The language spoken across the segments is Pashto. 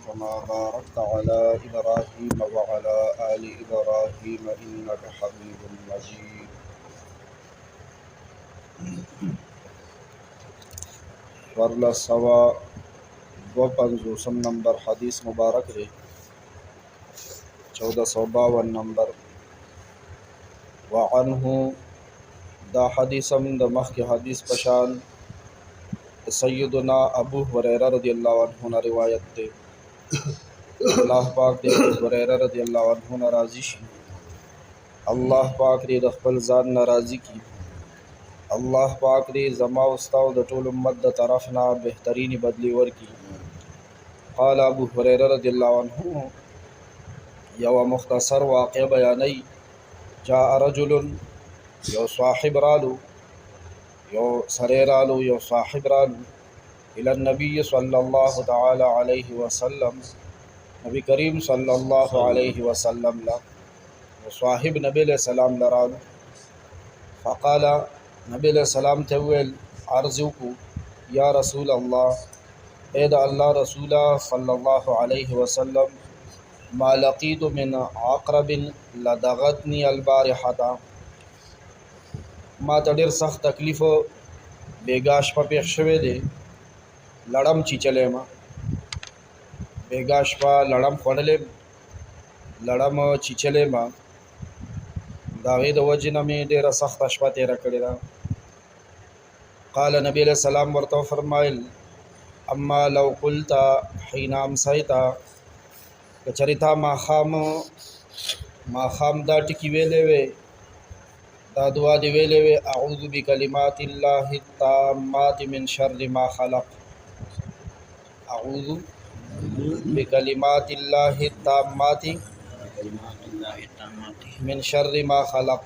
كما باركت على إبراهيم وعلى آل إبراهيم إنك حميد مجيد. ورلا سوا 250 نمبر حدیث مبارک ہے 1452 نمبر. وعنه دا حدیثم د مخ کی حدیث پشان سیدنا ابو هريره رضی اللہ عنہ نے روایت تے. اللہ پاک دے ابو هريره رضی اللہ عنہ نے راضی شي. اللہ پاک دے د خپل ځان ناراضی کی. اللہ پاک دے زما واستاو د ټول امت د طرفنا بهترین بدلی ورکی. قال ابو هريره رضی اللہ عنہ یو مختصر واقع بیانی. جاء رجل یو صاحب رالو یو سره رالو یو صاحب رالو الى النبي صلی اللہ تعالی علیہ وسلم نبی کریم صلی اللہ علیہ وسلم لا صاحب نبی علیہ السلام لرالو. فقال نبی علیہ السلام تول عرضوکو یا رسول اللہ اے دا اللہ رسول صلی اللہ علیہ وسلم ما لقیت من عقرب لدغتنی البارحة ما ته ډېر سخت تکلیف بیګا شپه پېښ شوی دی. لړم چیچلی ما بیګا شپه لړم خوړلی لړم چیچلی ما د هغې د وجې نه مې ډېره سخته شپه تېره کړې ده. قال نبی علیہ السلام ورته وفرمایل اما لو قلت حین امسیت که چېرې تا ماښام دا ټکي ویلی وې دا دعا دی ویلې وې اعوذ بکلمات الله التامات من شر ما خلق. اعوذ بکلمات الله التامات من شر ما خلق.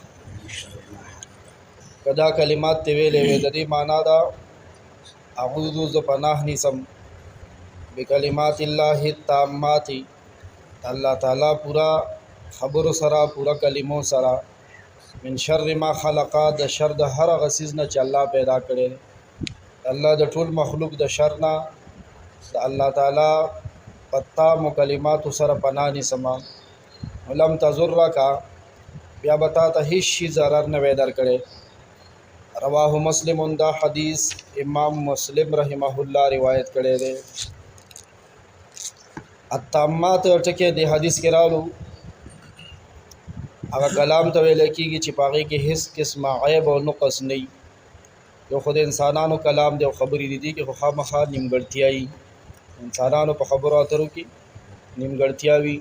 کدا کلمات تی ویلې وې د دې معنا دا اعوذ ز پناه نیسم بکلمات الله التامات الله تعالی پورا خبر سرا پورا کلمو سرا من شر ما خلقا د شر د هر غسیز نه چې الله پیدا کړي. الله د ټول مخلوق د شر نه د الله تعالی پتا مکلمات سره پناه نیسم. ولم تزرک بیا بتا ته هیڅ شي ضرر نه ویدر کړي. رواه مسلم دا حدیث امام مسلم رحمه الله روایت کړي دي. التامات ټکي د حدیث کې راغلو هغه کلام ته ویل کېږي چې په هغې کې هیڅ قسمه عیب او نقص نه وي. یو خو د انسانانو کلام دی او خبرې دي کې خو خامخا نیمګړتیا وي. انسانانو په خبرو اترو کې نیمګړتیا وي.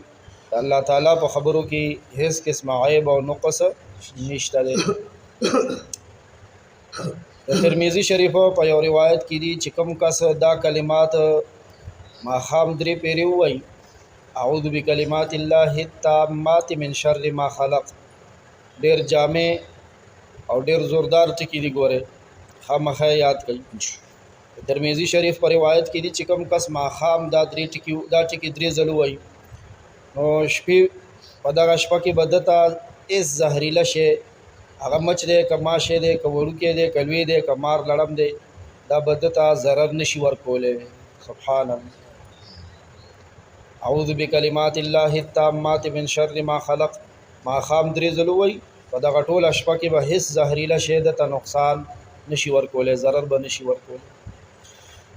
الله تعالی په خبرو کې هیڅ قسمه عیب او نقص نشته دی. د ترمذي شریفو په یو روایت کې دي چې کوم کس دا کلمات ماښام 3 پیرې ووایي اعوذ بکلمات الله التامات من شر ما خلق ډېر جامع او ډېر زوردار ټکي دي. ګوره خامخا یاد کړئ. ترمذي شریف په روایت کې دي چې کوم کس ماښام دا ټکي 3 ځله ووایي نو شپې په دغه شپه کې به دته هېڅ زهریله شی هغه مچ دی که ماشه دی که وړوکی دی که لوی دی که مار لړم دی دا به دته ضرر نشي ورکولی. سبحان الله. اعوذ بکلمات الله التامات من شر ما خلق ماښام 3 ځله ووایي په دغه ټوله شپه کې به هېڅ زهریله شی دته نقصان نشي ورکولی ضرر به نشي ورکولی.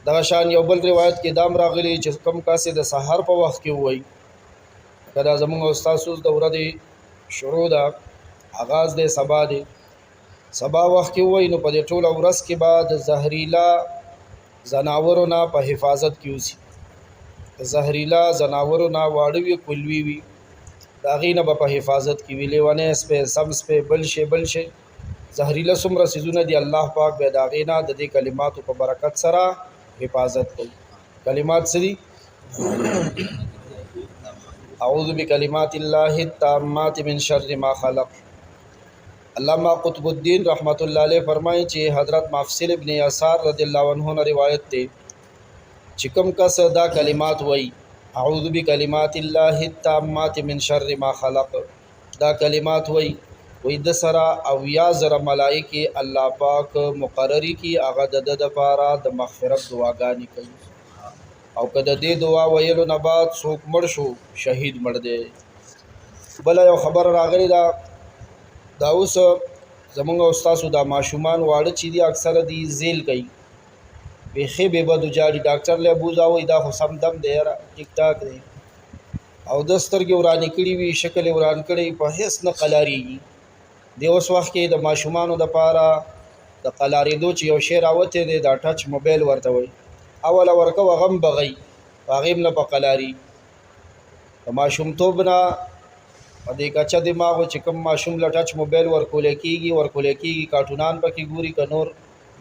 دغه شان یو بل روایت کې دام راغلی چې کوم کاسې د سحر په وخت کې ووایي که دا زمونږ او ستاسو د ورځې شروع ده آغاز دی سبا دی سبا وخت کې ووایي نو په دې ټوله ورځ کې به د زهریله ځناورو نه په حفاظت کې اوسي. زهریلا زناورو نه واړه وي کلوي وي د هغې نه به په حفاظت کې وي. لیونی سپی سم سپی بل شی زهریله څومره څیزونه دي الله پاک به د هغې نه د دې کلماتو په برکت سره حفاظت کوي. کلمات څه دي؟ اعوذ بکلمات الله التامات من شر ما خلق. علامہ قطب الدین رحمت اللہ علیہ فرمائیں چې حضرت مفصل ابن یسار رضی اللہ عنہ نے روایت تے چې کوم کس دا کلمات وای اعوذ بکلمات الله التامات من شر ما خلق دا کلمات وای د سره او یا زره ملائکه الله پاک مقرری کی هغه د لپاره د مغفرت دعاګانې کوي او که د دې دعا ویلو نه بعد څوک مړ شو شهید مړ دی. بله یو خبر راغلی دا اوس زمونږ او ستاسو دا ماشومان واړه چې دي اکثره دي زیل کوي، بیخي بې بدو جاړي. ډاکټر لی بوځه وایي دا خو سم دم دی یاره ټیک ټاک دی، او د سترګې ورانې کړي وي، شکل یې وران کړی، په هېڅ نه قلاریږي. د اوس وخت کې د ماشومانو دپاره د قلارېدو چې یو شی راوتی دی دا ټچ موبایل ورته وایي. اوله ورکه هغه هم بغی، په هغې هم نه په قلاري. د ماشومتوب نه په دې کچه دماغ و چې کوم ماشوم له ټچ موبایل ورکولی کېږي کارټونان پکې ګوري که نور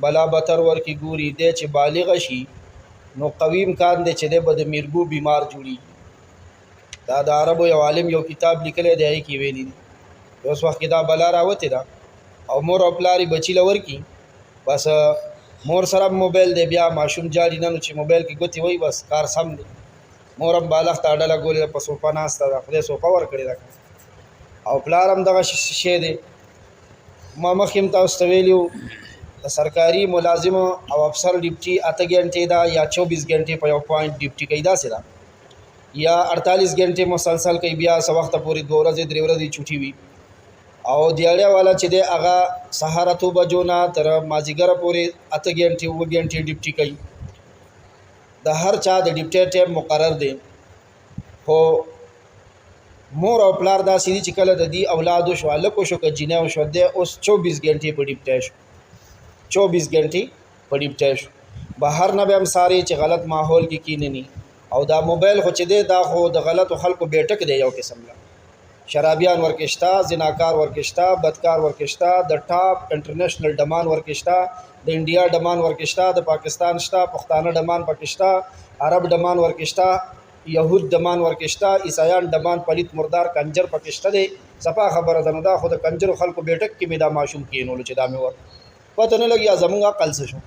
بلا بتر ورکې ګوري. دی چې بالغه شي نو قوي امکان دی چې دی به د میرګو بیمار جوړېږي. دا د عربو یو عالم یو کتاب لیکلی دی، هغې کې ویلي دي اوس وخت کې دا بلا راوتې ده او مور او پلار یې بچي له ورکي، بس مور سره موبایل دی، بیا ماشوم جاړي نه نو چې موبایل کې ګوتې وایي بس کار سم دی. مور هم بالغ ته ډله ګولې ده، په صوفه ناسته ده، خدای صوفه ورکړې ده، او پلار هم دغه شی دی. ما مخکې هم تاسو ته ویلي وو د سرکاري ملازم او افسر ډیوټي 8 ګنټې ده یا 24 ګنټې په یو پوینټ ډیوټي کوي، داسې ده، یا 48 ګنټې مسلسل کوي، بیا څه وخته پورې 2 ورځې 3 ورځې چوټي وي. او دیاړیا والا چې دی هغه سهار 8 بجو نه تر مازدیګره پورې 8 ګنټې 9 ګنټې ډیوټي کوي. د هر چا د ډیوټي ټایم مقرر دی، خو مور او پلار داسې دي چې کله د دې اولادو شو، هلک شو که جینۍ شو، دی اوس 24 ګنټې په ډیوټي شو، 24 ګنټې په ډیوټي شو. بهر نه به هم ساري چې غلط ماحول کې کینني. او دا موبایل خو چې دی دا خو د غلطو خلکو بیټک دی یو قسم له. شرابیان ورکشته، زناکار ورکشته، بدکار ورکشته، د ټاپ انټرنیشنل ډمان ورکشته، د انډیا ډمان ورکشته، د پاکستان شته، پښتانه ډمان پکشته، عرب ډمان ورکشته، یهود ډمان ورکشته، عیسایان ډمان، پلیت مردار کنجر پکشته دی. صفا خبره ده. نو دا خو د کنجرو خلکو بیټک کې مې دا ماشوم کېنولو چې دا مې پته نه لګي زمونږ عقل څه شو.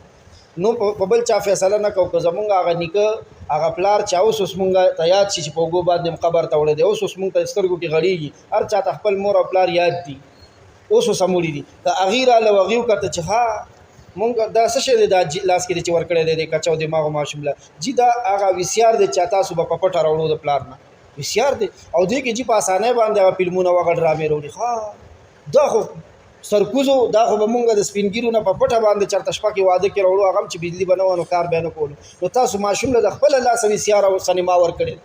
نو په بل چا فیصله نه کوو، که زمونږ هغه نیکه هغه پلار چې اوس مونږ ته یاد شي چې په اوږو باندې قبر ته وړی دی، اوس مونږ ته سترګو کې غړېږي، هر چا ته خپل مور او پلار یاد دي، اوس سموړي دي. که هغې راله هغې وکته چې ها مونږ دا څه شی دی دا لاس کې دی چې ورکړی دی د کچو دماغو ماشوم له جي دا هغه ویسیار دی چې تاسو به په پټه راوړو د پلار نه ویسیار دی، او دې کې جي په اسانۍ باندې هغه فلمونه هغه ډرامې راوړي. ها دا خو سرکوزو دا خو به مونږ د سپینګیرو نه په پټه باندې چېرته شپه کې واده کې راوړو، هغه هم چې بجلي به نه وه نو کار به یې نه کولو. نو تاسو ماشوم له د خپله لاسه ویسیار او سینما ورکړې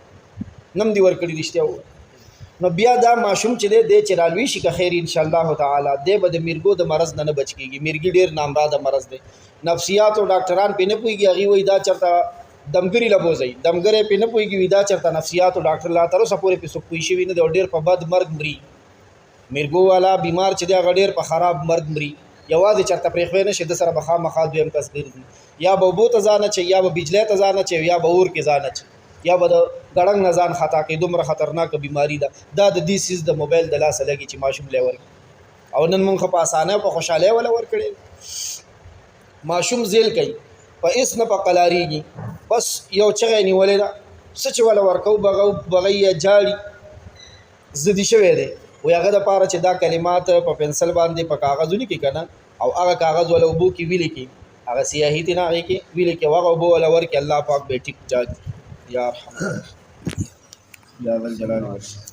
نم دې ورکړي رښتیا ووایه. نو بیا دا ماشوم چې دی چې رالوي شي که خیر انشاءالله تعالی دی به د میرګو د مرض نه بچ کېږي. میرګي ډېر نامراده مرض دی، نفسیات او ډاکټران پې نه پوهېږي، هغې وایي دا چېرته دمګري له بوځئ، دمګری پې نه پوهېږي، وي دا چېرته نفسیات او ډاکټر لا تر اوسه پورې پې څوک پوه شوي نه دی، او ډېر په بد مرګ مري. میرګو والا بیمار چې دی هغه ډېر په خراب مرګ مري، یوازې چېرته پرېښوی نه شي، د سره به خامخا دویم کس ګرځي، یا به اوبو ته ځان اچوي، یا به بجلی ته ځان اچوي، یا به اور کې ځان اچوي، یا به د ګړنګ نه ځان خطا کوي. دومره خطرناکه بیماري ده دا د دې سیز د موبایل د لاسه لګي چې ماشوم لی ورکړي. او نن مونږ په اسانۍ په خوشحالۍ وله ورکړی. ماشوم زیل کوي، په هېڅ نه په قلاریږي، بس یو چغی نیولې ده، څه چې وله ورکوو بغی یا جاړي ضدي شوی دی. وایي هغه دپاره چې دا کلمات په پنسل باندې په کاغذ ولیکي که نه، او هغه کاغذ وله اوبو کې ولیکي، هغه سیاهي تې نه هغې کې ولیکي، او هغه اوبه وله ورکړي، الله پاک به یې ټیک جاګي. یا ارحم یا ذا الجلال والإکرام.